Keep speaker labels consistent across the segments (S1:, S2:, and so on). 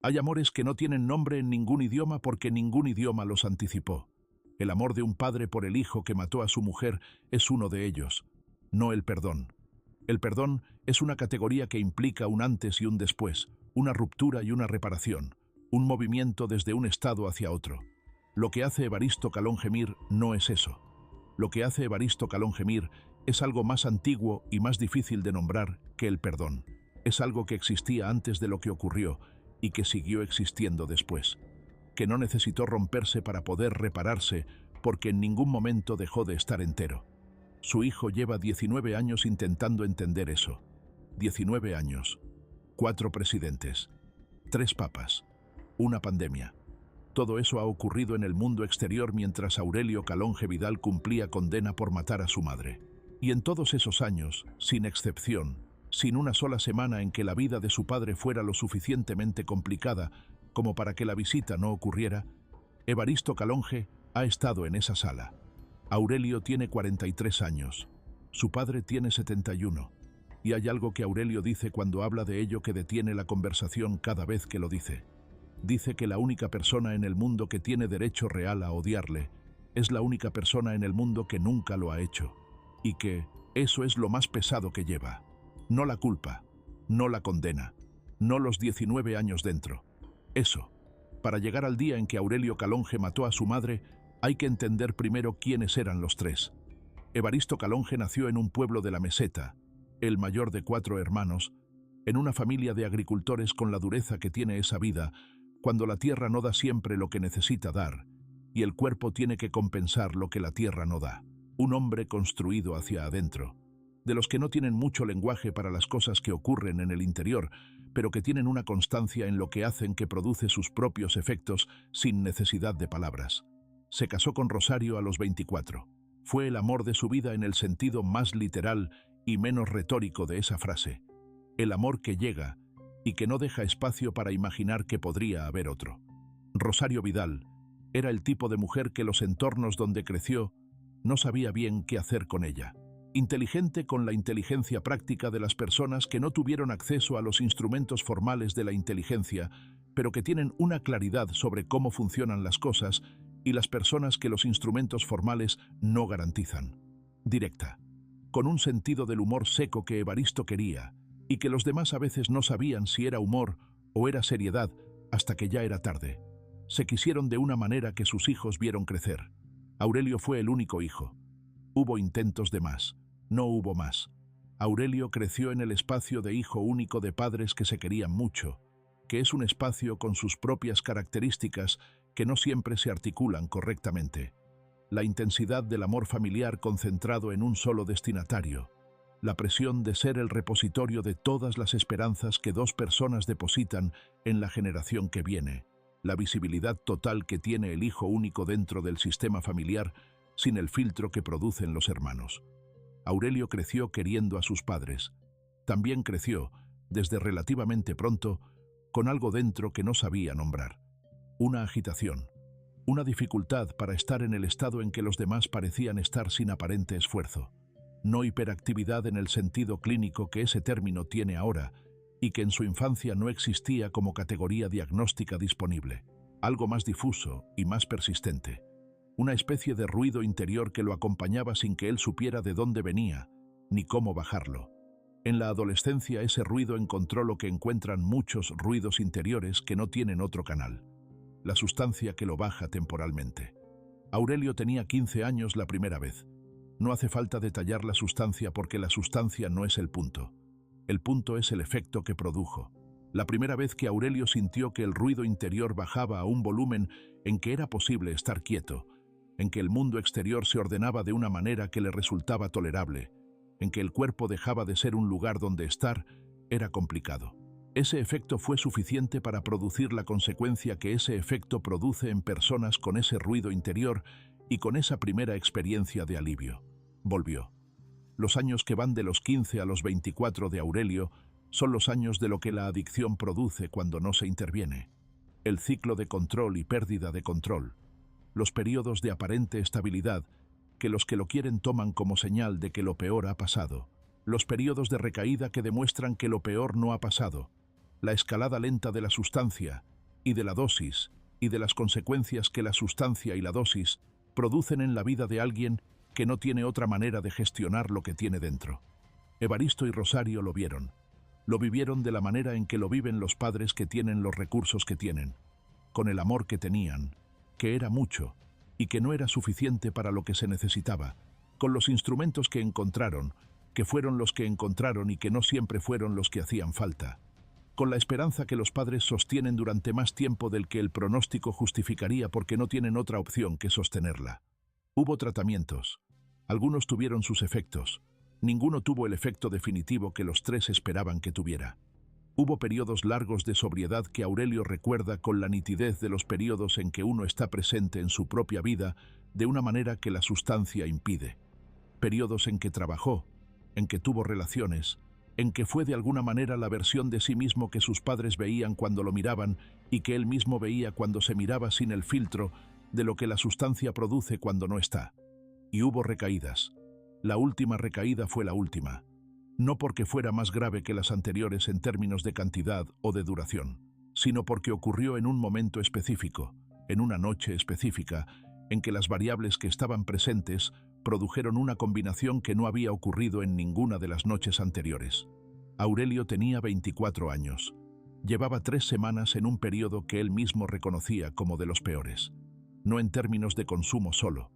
S1: Hay amores que no tienen nombre en ningún idioma porque ningún idioma los anticipó. El amor de un padre por el hijo que mató a su mujer es uno de ellos, no el perdón. El perdón es una categoría que implica un antes y un después, una ruptura y una reparación, un movimiento desde un estado hacia otro. Lo que hace Evaristo Calón Gemir no es eso. Lo que hace Evaristo Calón Gemir es algo más antiguo y más difícil de nombrar que el perdón. Es algo que existía antes de lo que ocurrió y que siguió existiendo después, que no necesitó romperse para poder repararse porque en ningún momento dejó de estar entero. Su hijo lleva 19 años intentando entender eso. 19 años, 4 presidentes, 3 papas, una pandemia. Todo eso ha ocurrido en el mundo exterior mientras Aurelio Calonge Vidal cumplía condena por matar a su madre. Y en todos esos años, sin excepción, sin una sola semana en que la vida de su padre fuera lo suficientemente complicada como para que la visita no ocurriera, Evaristo Calonge ha estado en esa sala. Aurelio tiene 43 años, su padre tiene 71, y hay algo que Aurelio dice cuando habla de ello que detiene la conversación cada vez que lo dice. Dice que la única persona en el mundo que tiene derecho real a odiarle es la única persona en el mundo que nunca lo ha hecho, y que eso es lo más pesado que lleva. No la culpa, no la condena, no los 19 años dentro. Eso. Para llegar al día en que Aurelio Calonge mató a su madre, hay que entender primero quiénes eran los tres. Evaristo Calonge nació en un pueblo de la meseta, el mayor de 4 hermanos, en una familia de agricultores con la dureza que tiene esa vida, cuando la tierra no da siempre lo que necesita dar, y el cuerpo tiene que compensar lo que la tierra no da. Un hombre construido hacia adentro, de los que no tienen mucho lenguaje para las cosas que ocurren en el interior, pero que tienen una constancia en lo que hacen que produce sus propios efectos sin necesidad de palabras. Se casó con Rosario a los 24. Fue el amor de su vida en el sentido más literal y menos retórico de esa frase. El amor que llega y que no deja espacio para imaginar que podría haber otro. Rosario Vidal era el tipo de mujer que los entornos donde creció no sabía bien qué hacer con ella. Inteligente con la inteligencia práctica de las personas que no tuvieron acceso a los instrumentos formales de la inteligencia, pero que tienen una claridad sobre cómo funcionan las cosas y las personas que los instrumentos formales no garantizan. Directa, con un sentido del humor seco que Evaristo quería, y que los demás a veces no sabían si era humor o era seriedad hasta que ya era tarde. Se quisieron de una manera que sus hijos vieron crecer. Aurelio fue el único hijo. Hubo intentos de más, no hubo más. Aurelio creció en el espacio de hijo único de padres que se querían mucho, que es un espacio con sus propias características que no siempre se articulan correctamente. La intensidad del amor familiar concentrado en un solo destinatario, la presión de ser el repositorio de todas las esperanzas que 2 personas depositan en la generación que viene, la visibilidad total que tiene el hijo único dentro del sistema familiar sin el filtro que producen los hermanos. Aurelio creció queriendo a sus padres. También creció, desde relativamente pronto, con algo dentro que no sabía nombrar. Una agitación, una dificultad para estar en el estado en que los demás parecían estar sin aparente esfuerzo. No hiperactividad en el sentido clínico que ese término tiene ahora y que en su infancia no existía como categoría diagnóstica disponible. Algo más difuso y más persistente. Una especie de ruido interior que lo acompañaba sin que él supiera de dónde venía, ni cómo bajarlo. En la adolescencia ese ruido encontró lo que encuentran muchos ruidos interiores que no tienen otro canal. La sustancia que lo baja temporalmente. Aurelio tenía 15 años la primera vez. No hace falta detallar la sustancia porque la sustancia no es el punto. El punto es el efecto que produjo. La primera vez que Aurelio sintió que el ruido interior bajaba a un volumen en que era posible estar quieto, en que el mundo exterior se ordenaba de una manera que le resultaba tolerable, en que el cuerpo dejaba de ser un lugar donde estar, era complicado. Ese efecto fue suficiente para producir la consecuencia que ese efecto produce en personas con ese ruido interior y con esa primera experiencia de alivio. Volvió. Los años que van de los 15 a los 24 de Aurelio son los años de lo que la adicción produce cuando no se interviene. El ciclo de control y pérdida de control. Los periodos de aparente estabilidad que los que lo quieren toman como señal de que lo peor ha pasado. Los periodos de recaída que demuestran que lo peor no ha pasado. La escalada lenta de la sustancia y de la dosis, y de las consecuencias que la sustancia y la dosis producen en la vida de alguien que no tiene otra manera de gestionar lo que tiene dentro. Evaristo y Rosario lo vieron. Lo vivieron de la manera en que lo viven los padres que tienen los recursos que tienen, con el amor que tenían, que era mucho, y que no era suficiente para lo que se necesitaba, con los instrumentos que encontraron, que fueron los que encontraron y que no siempre fueron los que hacían falta, con la esperanza que los padres sostienen durante más tiempo del que el pronóstico justificaría porque no tienen otra opción que sostenerla. Hubo tratamientos. Algunos tuvieron sus efectos. Ninguno tuvo el efecto definitivo que los tres esperaban que tuviera. Hubo periodos largos de sobriedad que Aurelio recuerda con la nitidez de los periodos en que uno está presente en su propia vida de una manera que la sustancia impide. Periodos en que trabajó, en que tuvo relaciones, en que fue de alguna manera la versión de sí mismo que sus padres veían cuando lo miraban y que él mismo veía cuando se miraba sin el filtro de lo que la sustancia produce cuando no está. Y hubo recaídas. La última recaída fue la última. No porque fuera más grave que las anteriores en términos de cantidad o de duración, sino porque ocurrió en un momento específico, en una noche específica, en que las variables que estaban presentes produjeron una combinación que no había ocurrido en ninguna de las noches anteriores. Aurelio tenía 24 años. Llevaba 3 semanas en un periodo que él mismo reconocía como de los peores. No en términos de consumo solo,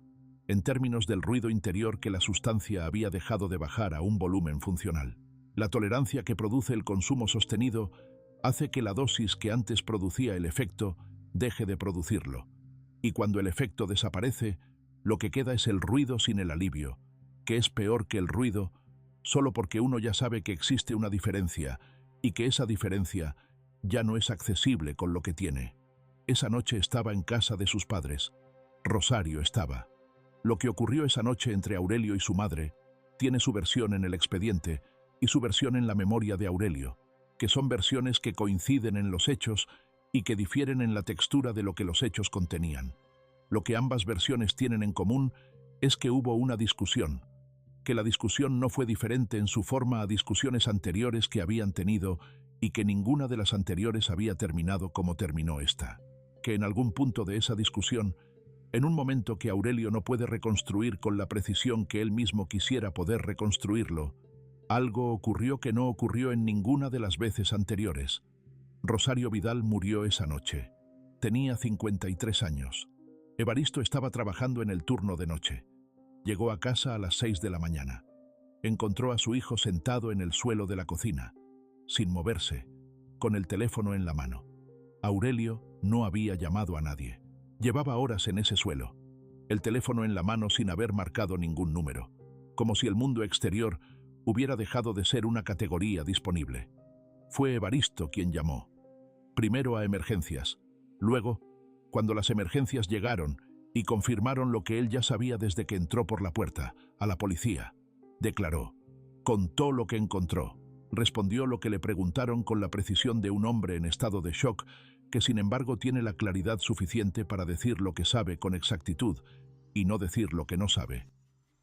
S1: en términos del ruido interior que la sustancia había dejado de bajar a un volumen funcional. La tolerancia que produce el consumo sostenido hace que la dosis que antes producía el efecto deje de producirlo. Y cuando el efecto desaparece, lo que queda es el ruido sin el alivio, que es peor que el ruido, solo porque uno ya sabe que existe una diferencia y que esa diferencia ya no es accesible con lo que tiene. Esa noche estaba en casa de sus padres. Rosario estaba. Lo que ocurrió esa noche entre Aurelio y su madre tiene su versión en el expediente y su versión en la memoria de Aurelio, que son versiones que coinciden en los hechos y que difieren en la textura de lo que los hechos contenían. Lo que ambas versiones tienen en común es que hubo una discusión, que la discusión no fue diferente en su forma a discusiones anteriores que habían tenido y que ninguna de las anteriores había terminado como terminó esta. Que en algún punto de esa discusión, en un momento que Aurelio no puede reconstruir con la precisión que él mismo quisiera poder reconstruirlo, algo ocurrió que no ocurrió en ninguna de las veces anteriores. Rosario Vidal murió esa noche. Tenía 53 años. Evaristo estaba trabajando en el turno de noche. Llegó a casa a las 6 de la mañana. Encontró a su hijo sentado en el suelo de la cocina, sin moverse, con el teléfono en la mano. Aurelio no había llamado a nadie. Llevaba horas en ese suelo, el teléfono en la mano sin haber marcado ningún número, como si el mundo exterior hubiera dejado de ser una categoría disponible. Fue Evaristo quien llamó. Primero a emergencias, luego, cuando las emergencias llegaron y confirmaron lo que él ya sabía desde que entró por la puerta, a la policía. Declaró, contó lo que encontró, respondió lo que le preguntaron con la precisión de un hombre en estado de shock que sin embargo tiene la claridad suficiente para decir lo que sabe con exactitud y no decir lo que no sabe.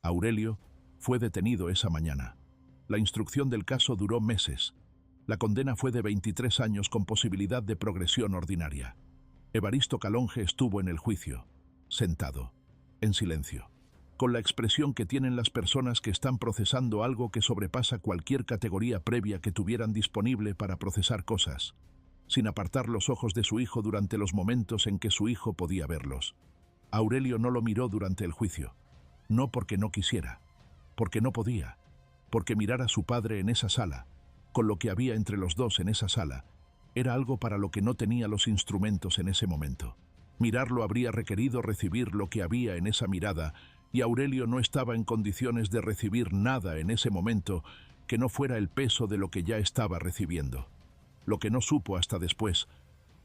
S1: Aurelio fue detenido esa mañana. La instrucción del caso duró meses. La condena fue de 23 años con posibilidad de progresión ordinaria. Evaristo Calonge estuvo en el juicio, sentado, en silencio, con la expresión que tienen las personas que están procesando algo que sobrepasa cualquier categoría previa que tuvieran disponible para procesar cosas, sin apartar los ojos de su hijo durante los momentos en que su hijo podía verlos. Aurelio no lo miró durante el juicio, no porque no quisiera, porque no podía, porque mirar a su padre en esa sala, con lo que había entre los dos en esa sala, era algo para lo que no tenía los instrumentos en ese momento. Mirarlo habría requerido recibir lo que había en esa mirada, y Aurelio no estaba en condiciones de recibir nada en ese momento que no fuera el peso de lo que ya estaba recibiendo. Lo que no supo hasta después,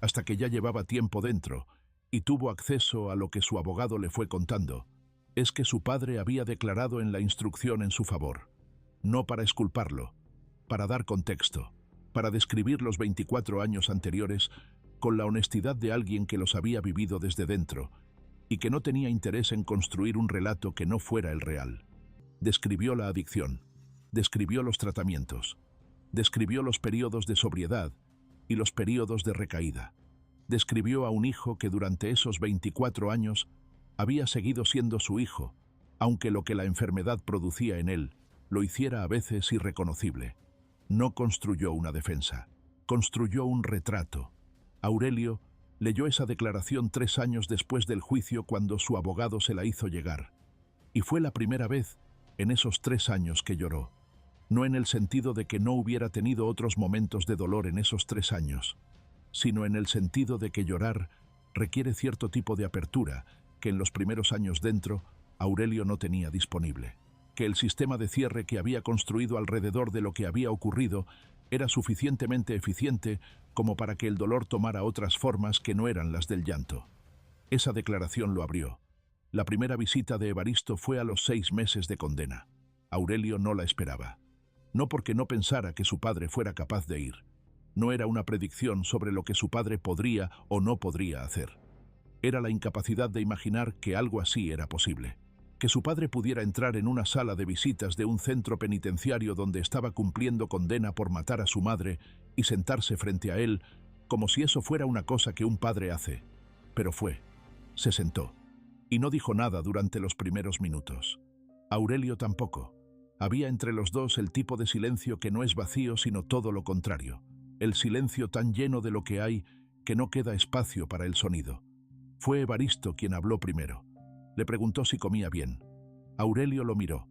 S1: hasta que ya llevaba tiempo dentro y tuvo acceso a lo que su abogado le fue contando, es que su padre había declarado en la instrucción en su favor, no para exculparlo, para dar contexto, para describir los 24 años anteriores con la honestidad de alguien que los había vivido desde dentro y que no tenía interés en construir un relato que no fuera el real. Describió la adicción, describió los tratamientos, describió los periodos de sobriedad y los periodos de recaída. Describió a un hijo que durante esos 24 años había seguido siendo su hijo, aunque lo que la enfermedad producía en él lo hiciera a veces irreconocible. No construyó una defensa, construyó un retrato. Aurelio leyó esa declaración 3 años después del juicio cuando su abogado se la hizo llegar. Y fue la primera vez en esos 3 años que lloró. No en el sentido de que no hubiera tenido otros momentos de dolor en esos 3 años, sino en el sentido de que llorar requiere cierto tipo de apertura que en los primeros años dentro Aurelio no tenía disponible. Que el sistema de cierre que había construido alrededor de lo que había ocurrido era suficientemente eficiente como para que el dolor tomara otras formas que no eran las del llanto. Esa declaración lo abrió. La primera visita de Evaristo fue a los 6 meses de condena. Aurelio no la esperaba. No porque no pensara que su padre fuera capaz de ir. No era una predicción sobre lo que su padre podría o no podría hacer. Era la incapacidad de imaginar que algo así era posible. Que su padre pudiera entrar en una sala de visitas de un centro penitenciario donde estaba cumpliendo condena por matar a su madre y sentarse frente a él como si eso fuera una cosa que un padre hace. Pero fue. Se sentó. Y no dijo nada durante los primeros minutos. Aurelio tampoco. Había entre los dos el tipo de silencio que no es vacío sino todo lo contrario. El silencio tan lleno de lo que hay que no queda espacio para el sonido. Fue Evaristo quien habló primero. Le preguntó si comía bien. Aurelio lo miró,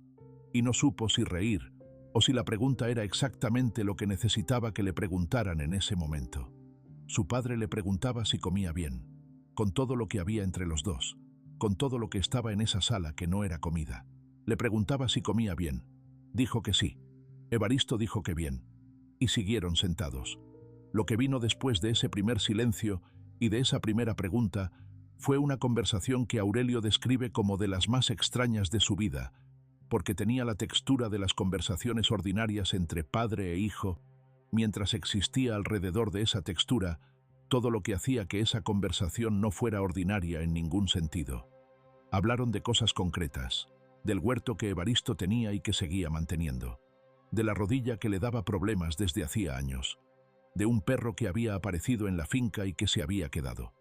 S1: y no supo si reír o si la pregunta era exactamente lo que necesitaba que le preguntaran en ese momento. Su padre le preguntaba si comía bien, con todo lo que había entre los dos, con todo lo que estaba en esa sala que no era comida. Le preguntaba si comía bien. Dijo que sí. Evaristo dijo que bien. Y siguieron sentados. Lo que vino después de ese primer silencio y de esa primera pregunta fue una conversación que Aurelio describe como de las más extrañas de su vida, porque tenía la textura de las conversaciones ordinarias entre padre e hijo, mientras existía alrededor de esa textura todo lo que hacía que esa conversación no fuera ordinaria en ningún sentido. Hablaron de cosas concretas, del huerto que Evaristo tenía y que seguía manteniendo, de la rodilla que le daba problemas desde hacía años, de un perro que había aparecido en la finca y que se había quedado.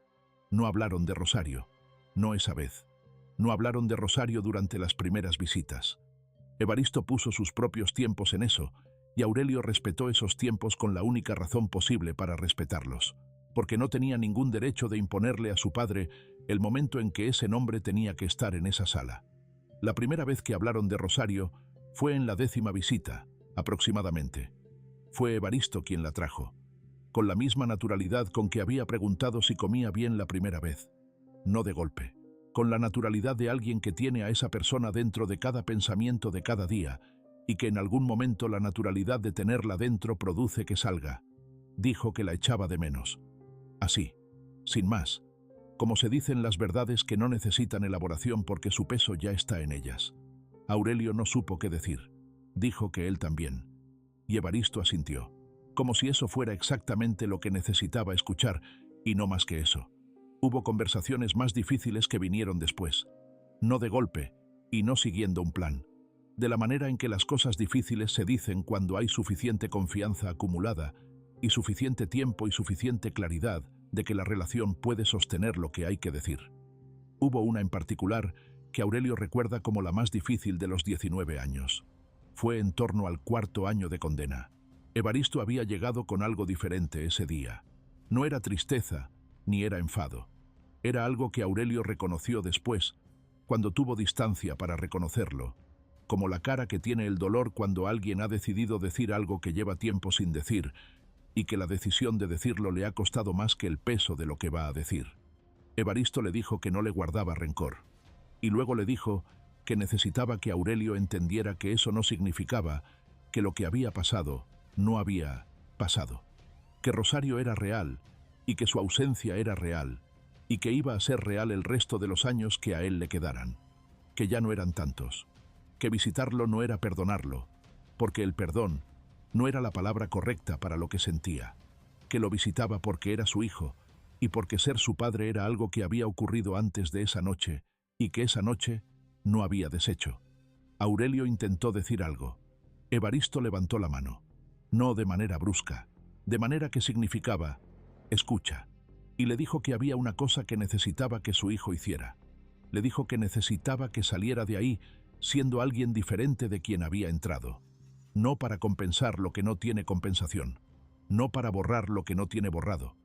S1: No hablaron de Rosario, no esa vez. No hablaron de Rosario durante las primeras visitas. Evaristo puso sus propios tiempos en eso, y Aurelio respetó esos tiempos con la única razón posible para respetarlos, porque no tenía ningún derecho de imponerle a su padre el momento en que ese nombre tenía que estar en esa sala. La primera vez que hablaron de Rosario fue en la 10ª visita, aproximadamente. Fue Evaristo quien la trajo, con la misma naturalidad con que había preguntado si comía bien la primera vez. No de golpe, con la naturalidad de alguien que tiene a esa persona dentro de cada pensamiento de cada día y que en algún momento la naturalidad de tenerla dentro produce que salga. Dijo que la echaba de menos. Así, sin más, como se dicen las verdades que no necesitan elaboración porque su peso ya está en ellas. Aurelio no supo qué decir. Dijo que él también. Y Evaristo asintió, como si eso fuera exactamente lo que necesitaba escuchar, y no más que eso. Hubo conversaciones más difíciles que vinieron después, no de golpe, y no siguiendo un plan. De la manera en que las cosas difíciles se dicen cuando hay suficiente confianza acumulada, y suficiente tiempo y suficiente claridad de que la relación puede sostener lo que hay que decir. Hubo una en particular que Aurelio recuerda como la más difícil de los 19 años. Fue en torno al 4.º año de condena. Evaristo había llegado con algo diferente ese día. No era tristeza, ni era enfado. Era algo que Aurelio reconoció después, cuando tuvo distancia para reconocerlo, como la cara que tiene el dolor cuando alguien ha decidido decir algo que lleva tiempo sin decir, y que la decisión de decirlo le ha costado más que el peso de lo que va a decir. Evaristo le dijo que no le guardaba rencor, y luego le dijo que necesitaba que Aurelio entendiera que eso no significaba que lo que había pasado no había pasado, que Rosario era real y que su ausencia era real y que iba a ser real el resto de los años que a él le quedaran, que ya no eran tantos, que visitarlo no era perdonarlo, porque el perdón no era la palabra correcta para lo que sentía, que lo visitaba porque era su hijo y porque ser su padre era algo que había ocurrido antes de esa noche y que esa noche no había deshecho. Aurelio intentó decir algo. Evaristo levantó la mano. No de manera brusca, de manera que significaba, escucha. y le dijo que había una cosa que necesitaba que su hijo hiciera. Le dijo que necesitaba que saliera de ahí siendo alguien diferente de quien había entrado. No para compensar lo que no tiene compensación, no para borrar lo que no tiene borrado,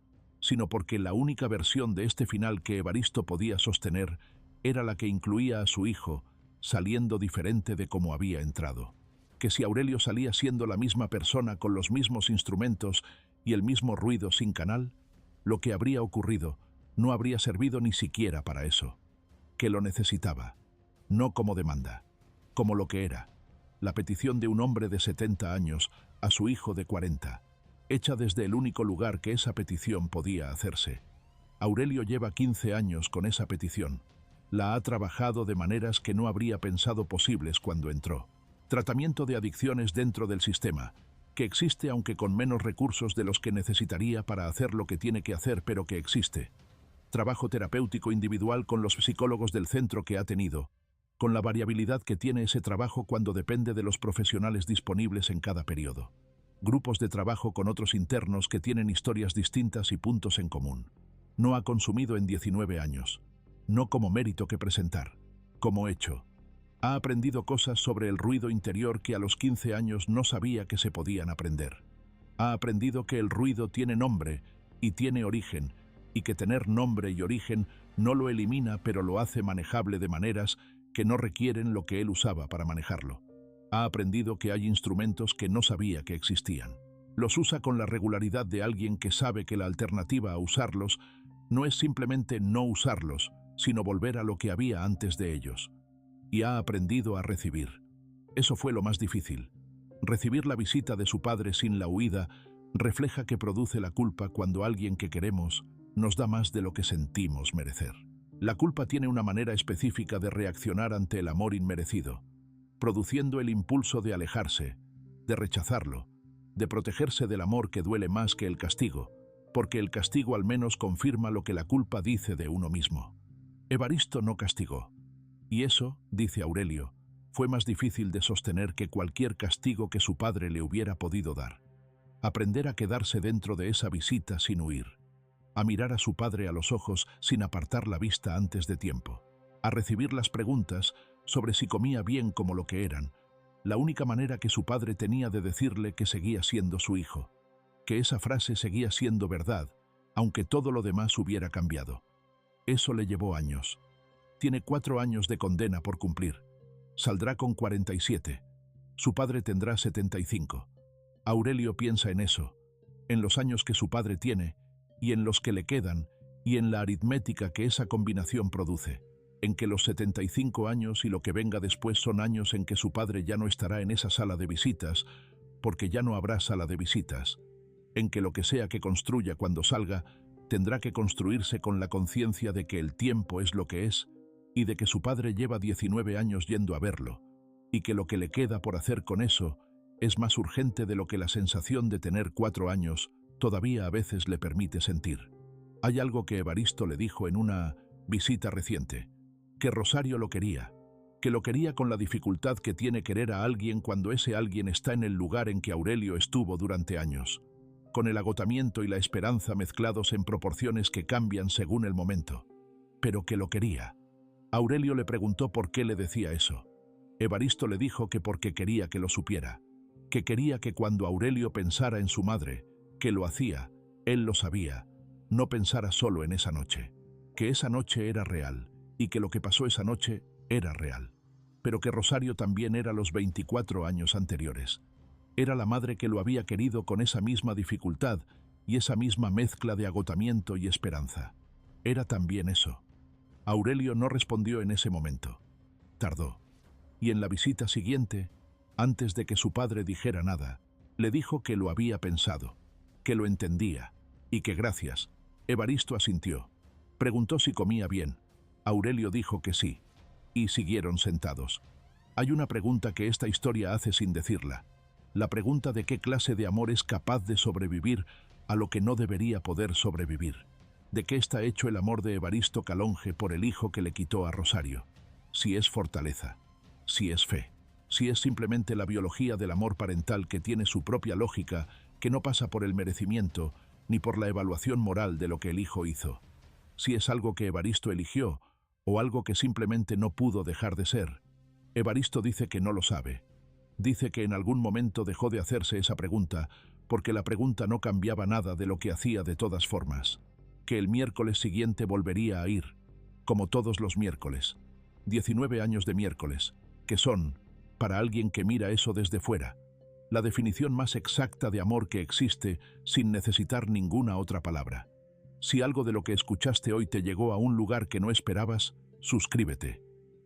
S1: sino porque la única versión de este final que Evaristo podía sostener era la que incluía a su hijo saliendo diferente de como había entrado. Que si Aurelio salía siendo la misma persona con los mismos instrumentos y el mismo ruido sin canal, lo que habría ocurrido no habría servido ni siquiera para eso. Que lo necesitaba, no como demanda, como lo que era, la petición de un hombre de 70 años a su hijo de 40, hecha desde el único lugar que esa petición podía hacerse. Aurelio lleva 15 años con esa petición. La ha trabajado de maneras que no habría pensado posibles cuando entró. Tratamiento de adicciones dentro del sistema, que existe aunque con menos recursos de los que necesitaría para hacer lo que tiene que hacer, pero que existe. Trabajo terapéutico individual con los psicólogos del centro que ha tenido, con la variabilidad que tiene ese trabajo cuando depende de los profesionales disponibles en cada periodo. Grupos de trabajo con otros internos que tienen historias distintas y puntos en común. No ha consumido en 19 años, no como mérito que presentar, como hecho. Ha aprendido cosas sobre el ruido interior que a los 15 años no sabía que se podían aprender. Ha aprendido que el ruido tiene nombre y tiene origen, y que tener nombre y origen no lo elimina, pero lo hace manejable de maneras que no requieren lo que él usaba para manejarlo. Ha aprendido que hay instrumentos que no sabía que existían. Los usa con la regularidad de alguien que sabe que la alternativa a usarlos no es simplemente no usarlos, sino volver a lo que había antes de ellos. Y ha aprendido a recibir. Eso fue lo más difícil. Recibir la visita de su padre sin la huida refleja que produce la culpa cuando alguien que queremos nos da más de lo que sentimos merecer. La culpa tiene una manera específica de reaccionar ante el amor inmerecido, produciendo el impulso de alejarse, de rechazarlo, de protegerse del amor que duele más que el castigo, porque el castigo al menos confirma lo que la culpa dice de uno mismo. Evaristo no castigó. Y eso, dice Aurelio, fue más difícil de sostener que cualquier castigo que su padre le hubiera podido dar. Aprender a quedarse dentro de esa visita sin huir, a mirar a su padre a los ojos sin apartar la vista antes de tiempo, a recibir las preguntas sobre si comía bien como lo que eran, la única manera que su padre tenía de decirle que seguía siendo su hijo, que esa frase seguía siendo verdad, aunque todo lo demás hubiera cambiado. Eso le llevó años. Tiene 4 años de condena por cumplir. Saldrá con 47. Su padre tendrá 75. Aurelio piensa en eso, en los años que su padre tiene, y en los que le quedan, y en la aritmética que esa combinación produce, en que los 75 años y lo que venga después son años en que su padre ya no estará en esa sala de visitas, porque ya no habrá sala de visitas, en que lo que sea que construya cuando salga, tendrá que construirse con la conciencia de que el tiempo es lo que es, y de que su padre lleva 19 años yendo a verlo, y que lo que le queda por hacer con eso es más urgente de lo que la sensación de tener 4 años todavía a veces le permite sentir. Hay algo que Evaristo le dijo en una visita reciente, que Rosario lo quería, que lo quería con la dificultad que tiene querer a alguien cuando ese alguien está en el lugar en que Aurelio estuvo durante años, con el agotamiento y la esperanza mezclados en proporciones que cambian según el momento, pero que lo quería. Aurelio le preguntó por qué le decía eso. Evaristo le dijo que porque quería que lo supiera, que quería que cuando Aurelio pensara en su madre, que lo hacía, él lo sabía, no pensara solo en esa noche, que esa noche era real y que lo que pasó esa noche era real, pero que Rosario también era los 24 años anteriores. Era la madre que lo había querido con esa misma dificultad y esa misma mezcla de agotamiento y esperanza. Era también eso. Aurelio no respondió en ese momento. Tardó. Y en la visita siguiente, antes de que su padre dijera nada, le dijo que lo había pensado, que lo entendía, y que gracias. Evaristo asintió. Preguntó si comía bien. Aurelio dijo que sí, y siguieron sentados. Hay una pregunta que esta historia hace sin decirla. La pregunta de qué clase de amor es capaz de sobrevivir a lo que no debería poder sobrevivir. ¿De qué está hecho el amor de Evaristo Calonge por el hijo que le quitó a Rosario? Si es fortaleza, si es fe, si es simplemente la biología del amor parental que tiene su propia lógica, que no pasa por el merecimiento, ni por la evaluación moral de lo que el hijo hizo. Si es algo que Evaristo eligió, o algo que simplemente no pudo dejar de ser. Evaristo dice que no lo sabe. Dice que en algún momento dejó de hacerse esa pregunta, porque la pregunta no cambiaba nada de lo que hacía de todas formas. Que el miércoles siguiente volvería a ir, como todos los miércoles. 19 años de miércoles, que son, para alguien que mira eso desde fuera, la definición más exacta de amor que existe sin necesitar ninguna otra palabra. Si algo de lo que escuchaste hoy te llegó a un lugar que no esperabas, suscríbete.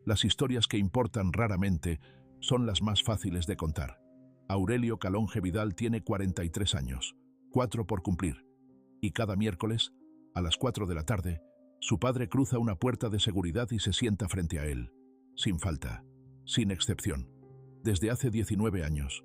S1: Las historias que importan raramente son las más fáciles de contar. Aurelio Calonge Vidal tiene 43 años, 4 por cumplir. Y cada miércoles, a las 4 de la tarde, su padre cruza una puerta de seguridad y se sienta frente a él. Sin falta, sin excepción. Desde hace 19 años.